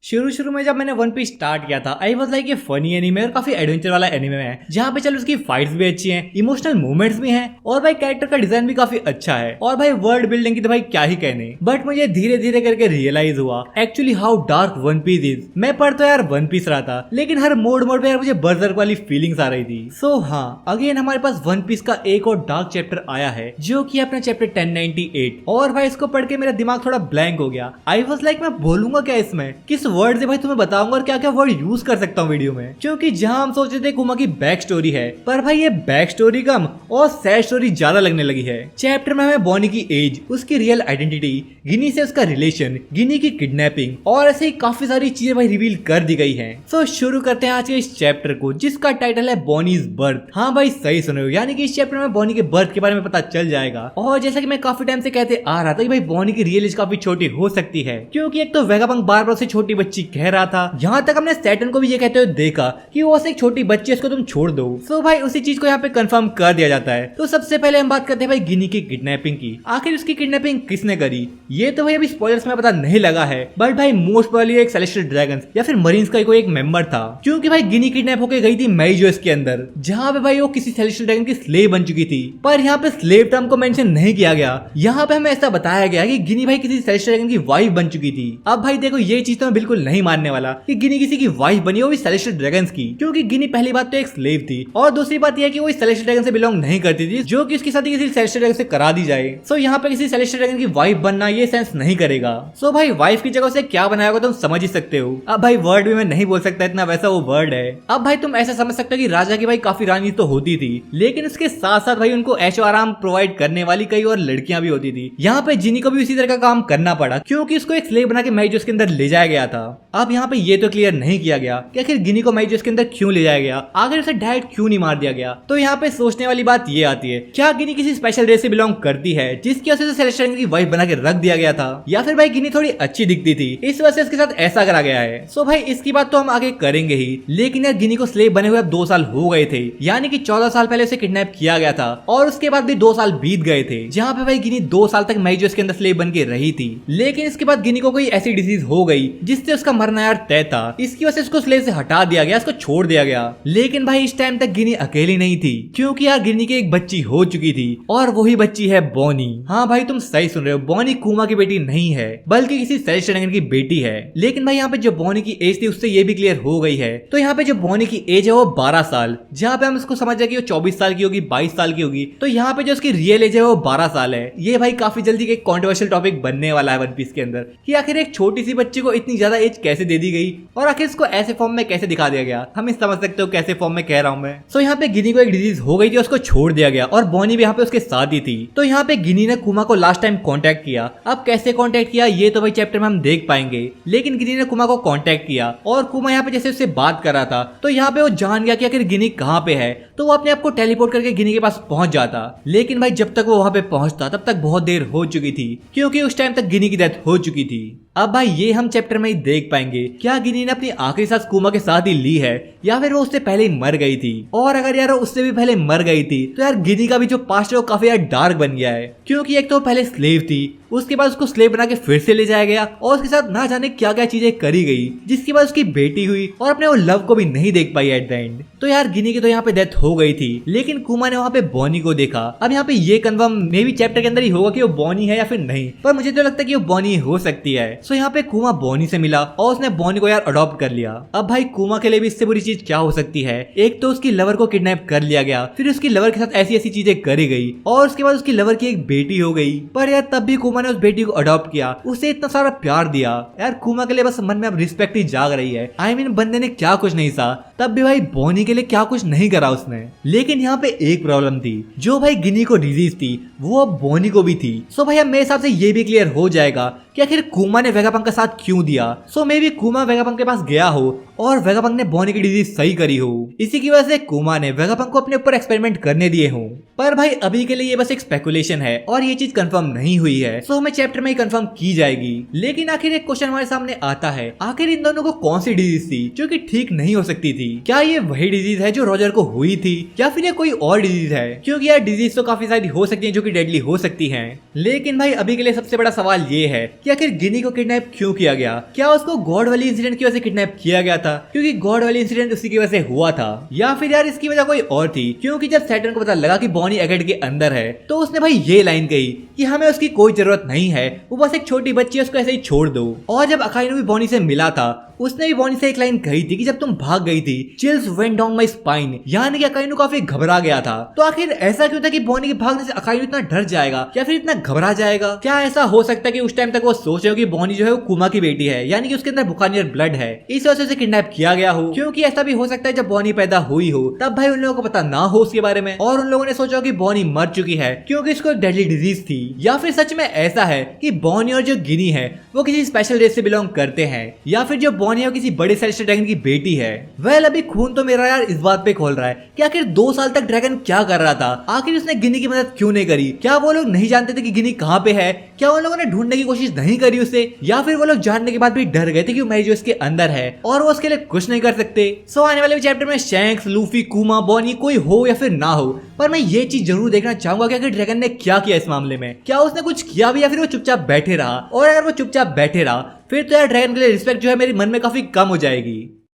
शुरू शुरू में जब मैंने वन पीस स्टार्ट किया था आई वाज लाइक ये फनी एनीमे और काफी एडवेंचर वाला एनीमे है जहाँ पे चलो उसकी फाइट्स भी अच्छी हैं, इमोशनल मूवमेंट्स भी हैं और भाई कैरेक्टर का डिजाइन भी काफी अच्छा है और भाई वर्ल्ड बिल्डिंग की तो भाई क्या ही कहने। बट मुझे धीरे धीरे करके रियलाइज हुआ actually how dark one piece is. मैं पढ़ तो यार वन पीस रहा था लेकिन हर मोड मोड पे यार मुझे बर्जर्क वाली फीलिंग्स आ रही थी। सो हाँ, अगेन हमारे पास वन पीस का एक और डार्क चैप्टर आया है जो कि अपना चैप्टर 1098 और भाई इसको पढ़ के मेरा दिमाग थोड़ा ब्लैंक हो गया। आई वाज लाइक मैं बोलूंगा क्या इसमें, किस वर्ड से भाई तुम्हें बताऊंगा और क्या क्या वर्ड यूज कर सकता हूँ वीडियो में, क्योंकि जहां हम सोच रहे थे कुमा की बैक स्टोरी है पर भाई ये बैक स्टोरी कम और सैड स्टोरी ज्यादा लगने लगी है। चैप्टर में हमें बॉनी की एज, उसकी रियल आइडेंटिटी, गिनी से उसका रिलेशन, गिनी की किडनैपिंग और ऐसे ही काफी सारी चीजें भाई रिवील कर दी गई हैं। सो शुरू करते हैं आज के इस चैप्टर को जिसका टाइटल है बॉनीज बर्थ। हाँ भाई सही सुन रहे हो, यानी कि इस चैप्टर में बॉनी के बर्थ के बारे में पता चल जाएगा। और जैसा कि मैं काफी टाइम से कहते आ रहा था कि भाई बॉनी की रियल एज काफी छोटी हो सकती है क्योंकि एक तो वेगापंक बार बार उसे छोटी बच्ची कह रहा था, यहाँ तक हमने सैटर्न को भी ये कहते हुए देखा कि वो एक छोटी बच्ची है, इसको तुम छोड़ दो। सो भाई उसी चीज को यहाँ पे कंफर्म कर दिया जाता है। तो सबसे पहले हम बात करते हैं भाई गिनी की किडनैपिंग की। आखिर उसकी किडनैपिंग किसने करी ये तो भाई अभी स्पॉयलर्स में पता नहीं लगा है, बट भाई मोस्ट प्रोबेबली एक सेलेस्टियल ड्रैगन या फिर मरीन्स का कोई एक मेंबर था क्योंकि भाई गिनी किडनैप होकर गई थी मेइजोस के अंदर जहाँ पे भाई वो किसी सेलेस्टियल ड्रैगन की स्लेव बन चुकी थी। पर यहाँ पे स्लेव टर्म को मेंशन नहीं किया गया, यहाँ पे हमें ऐसा बताया गया कि गिनी भाई किसी सेलेस्टियल ड्रैगन की वाइफ बन चुकी थी। अब भाई देखो ये चीज तो मैं बिल्कुल नहीं मानने वाला कि गिनी किसी की वाइफ बनी, वो भी सेलेस्टियल ड्रैगन्स की, क्योंकि गिनी पहली बात तो एक स्लेव थी और दूसरी बात यह कि वो सेलेस्टियल ड्रैगन से बिलोंग नहीं करती थी जो कि उसकी शादी किसी सेलेस्टियल ड्रैगन से करा दी जाए। सो यहाँ पे किसी सेलेस्टियल ड्रैगन की वाइफ बनना ये सेंस नहीं करेगा। सो भाई वाइफ की जगह से क्या बनाया होगा तुम समझ ही सकते हो। अब भाई वर्ड भी मैं नहीं बोल सकता, इतना वैसा वो वर्ड है। अब भाई तुम ऐसा समझ सकते हो कि राजा की भाई काफी रानी तो होती थी लेकिन उसके साथ साथ भाई उनको ऐशो आराम प्रोवाइड करने वाली कई और लड़कियां भी होती थी। यहाँ पे जिनी को भी उसी तरह का काम करना पड़ा क्योंकि उसको एक स्लेव बना के मेइजोस के अंदर ले जाया गया था। अब यहाँ पे ये तो क्लियर नहीं किया गया कि आखिर गिनी को मेइजोस के अंदर क्यों ले जाया गया, आखिर उसे डायरेक्ट क्यों नहीं मार दिया गया। तो यहाँ पे सोचने वाली बात ये आती है, क्या गिनी किसी स्पेशल रेस से बिलोंग करती है जिसकी वजह से सेलेस्टियल की वाइफ बना के रख दिया गया था, या फिर भाई गिनी थोड़ी अच्छी दिखती थी इस वजह से उसके साथ ऐसा करा गया है। सो भाई इसकी बात तो हम आगे करेंगे ही, लेकिन यार गिनी को स्लेव बने हुए अब 2 साल हो गए थे, यानी कि 14 साल पहले उसे किडनैप किया गया था और उसके बाद भी 2 साल बीत गए थे जहाँ पे भाई गिनी 2 साल तक मेइजोस के अंदर स्लेव बन के रही थी। लेकिन इसके बाद गिनी को कोई ऐसी डिजीज हो गई जिससे उसका मरना यार तय था, इसकी वजह से उसको स्लेव से हटा दिया गया, उसको छोड़ दिया गया। लेकिन भाई इस टाइम तक गिनी अकेली नहीं थी क्योंकि यार गिनी की एक बच्ची हो चुकी थी और वही बच्ची है बॉनी। हाँ भाई तुम सही सुन रहे हो, बॉनी कुमा की बेटी नहीं है बल्कि किसी सेलेस्टियल ड्रैगन की बेटी है। लेकिन भाई यहाँ पे जो बॉनी की एज थी उससे ये भी क्लियर हो गई है। तो यहाँ पे जो बॉनी की एज है वो 12 साल, जहाँ पे हम इसको समझ जाए कि वो 24 साल की होगी, 22 साल की होगी। तो यहाँ पे जो उसकी रियल एज है वो 12 साल है। ये भाई काफी जल्दी एक कॉन्ट्रोवर्शियल टॉपिक बनने वाला है वन पीस के अंदर कि आखिर एक छोटी सी बच्ची को इतनी ज्यादा एज कैसे दे दी गई और आखिर इसको ऐसे फॉर्म में कैसे दिखा दिया गया। हम इस समझ सकते हो कैसे फॉर्म में कह रहा हूँ मैं। सो यहाँ पे गिनी को एक डिजीज हो गई थी, उसको छोड़ दिया गया और बॉनी भी यहाँ पे उसके साथ ही थी। तो यहाँ पे गिनी ने कुमा को लास्ट टाइम कांटेक्ट किया। अब कैसे कांटेक्ट किया ये तो भाई चैप्टर में हम देख पाएंगे, लेकिन गिनी ने कुमा को कांटेक्ट किया और कुमा यहाँ पे जैसे उससे बात कर रहा था तो यहाँ पे वो जान गया कि आखिर गिनी कहाँ पे है, तो वो अपने आप को टेलीपोर्ट करके गिनी के पास पहुंच जाता। लेकिन भाई जब तक वो वहां पे पहुंचता तब तक बहुत देर हो चुकी थी क्योंकि उस टाइम तक गिनी की डेथ हो चुकी थी। अब भाई ये हम चैप्टर में ही देख पाएंगे क्या गिनी ने अपनी आखिरी सांस कुमा के साथ ही ली है या फिर वो उससे पहले ही मर गई थी। और अगर यार उससे भी पहले मर गई थी तो यार गिनी का भी जो पास्ट है वो काफी यार डार्क बन गया है क्योंकि एक तो पहले स्लेव थी, उसके बाद उसको स्लेव बना के फिर से ले जाया गया और उसके साथ ना जाने क्या क्या चीजें करी गई जिसके बाद उसकी बेटी हुई और अपने वो लव को भी नहीं देख पाई एट द एंड। तो यार गिनी की तो यहाँ पे डेथ हो गई थी लेकिन कुमा ने वहाँ पे बॉनी को देखा। अब यहाँ पे ये कंफर्म मे भी चैप्टर के अंदर ही होगा कि वो बॉनी है या फिर नहीं, पर मुझे तो लगता है कि वो बॉनी हो सकती है। सो यहाँ पे कुमा बॉनी से मिला और उसने बॉनी को यार अडॉप्ट कर लिया। अब भाई कुमा के लिए भी इससे बुरी चीज क्या हो सकती है, एक तो उसकी लवर को किडनैप कर लिया गया, फिर उसकी लवर के साथ ऐसी ऐसी चीजें करी गई और उसके बाद उसकी लवर की एक बेटी हो गई। पर यार तब भी कुमा ने उस बेटी को अडॉप्ट किया, उसे इतना सारा प्यार दिया। यार कुमा के लिए बस मन में अब रिस्पेक्ट ही जाग रही है। आई मीन बंदे ने क्या कुछ नहीं सहा, तब भी भाई बॉनी के लिए क्या कुछ नहीं करा उसने। लेकिन यहाँ पे एक प्रॉब्लम थी, जो भाई गिनी को डिजीज थी वो अब बॉनी को भी थी। सो भाई अब मेरे हिसाब से ये भी क्लियर हो जाएगा कि आखिर कुमा ने वेगापंक का साथ क्यों दिया। सो मे बी कुमा वेगापंक के पास गया हो और वेगापंक ने बॉनी की डिजीज सही करी हो। इसी की वजह से कुमा ने वेगापंक को अपने ऊपर एक्सपेरिमेंट करने दिए हों। पर भाई अभी के लिए ये बस एक स्पेकुलेशन है और ये चीज कंफर्म नहीं हुई है, सो हमें चैप्टर में ही कंफर्म की जाएगी। लेकिन आखिर एक क्वेश्चन हमारे सामने आता है, आखिर इन दोनों को कौन सी डिजीज थी जो कि ठीक नहीं हो सकती थी? क्या ये वही डिजीज है जो रॉजर को हुई थी या फिर ये कोई और डिजीज है? क्योंकि यार डिजीज तो काफी सारी हो सकती है जो कि डेडली हो सकती है। लेकिन भाई अभी के लिए सबसे बड़ा सवाल ये है कि आखिर गिनी को किडनैप क्यों किया गया? क्या उसको गॉड वाली इंसिडेंट की वजह से किडनैप किया गया था क्योंकि गॉड वाली इंसिडेंट उसी की वजह से हुआ था, या फिर यार इसकी वजह कोई और थी? क्योंकि जब सैटर्न को पता लगा कि बॉनी एगेट के अंदर है तो उसने भाई ये लाइन कही कि हमें उसकी कोई जरूरत नहीं है, वो बस एक छोटी बच्ची है, उसको ऐसे ही छोड़ दो। और जब अकाइनो भी बॉनी से मिला था उसने भी बॉनी से एक लाइन कही थी कि जब तुम भाग गई थी chills went down my spine, यानी कि अकाइनो काफी घबरा गया था। तो आखिर ऐसा क्यों था कि बॉनी के भागने से अकाइनो इतना डर जाएगा या फिर इतना घबरा जाएगा? क्या ऐसा हो सकता है कि उस टाइम तक वो सोच रहे हो कि बॉनी जो है वो कुमा की बेटी है, यानी कि उसके अंदर बुकानियर ब्लड है, इस वजह से उसे किडनैप किया गया हो? क्योंकि ऐसा भी हो सकता है जब बॉनी पैदा हुई हो तब भाई उन लोगों को पता ना हो उसके बारे में और उन लोगों ने सोचा कि बॉनी मर चुकी है क्योंकि इसको डेडली डिजीज थी। या फिर सच में ऐसा है कि बॉनी और जो गिनी है वो किसी स्पेशल रेस से बिलोंग करते हैं, या फिर जो बॉनी है किसी बड़े सेलेस्टियल ड्रैगन की बेटी है। वेल अभी खून तो मेरा यार इस बात पे खोल रहा है कि आखिर 2 साल तक ड्रैगन क्या कर रहा था? आखिर उसने गिनी की मदद क्यों नहीं करी? क्या वो लोग नहीं जानते थे कि गिनी कहाँ पे है? क्या उन लोगों ने ढूंढने की कोशिश नहीं करी उसे, या फिर वो लोग जानने के बाद भी डर गए थे कि मैरी जो इसके अंदर है और वो उसके लिए कुछ नहीं कर सकते? सो आने वाले चैप्टर में शैंक्स, लूफी, कुमा, बॉनी कोई हो या फिर ना हो, पर मैं ये चीज जरूर देखना चाहूंगा कि आखिर ड्रैगन ने क्या किया इस मामले में। क्या उसने कुछ किया भी या फिर वो चुपचाप बैठे रहा? और अगर वो चुपचाप बैठे रहा फिर तो यार ड्रैगन के लिए रिस्पेक्ट जो है मेरे मन में काफी कम हो जाएगी।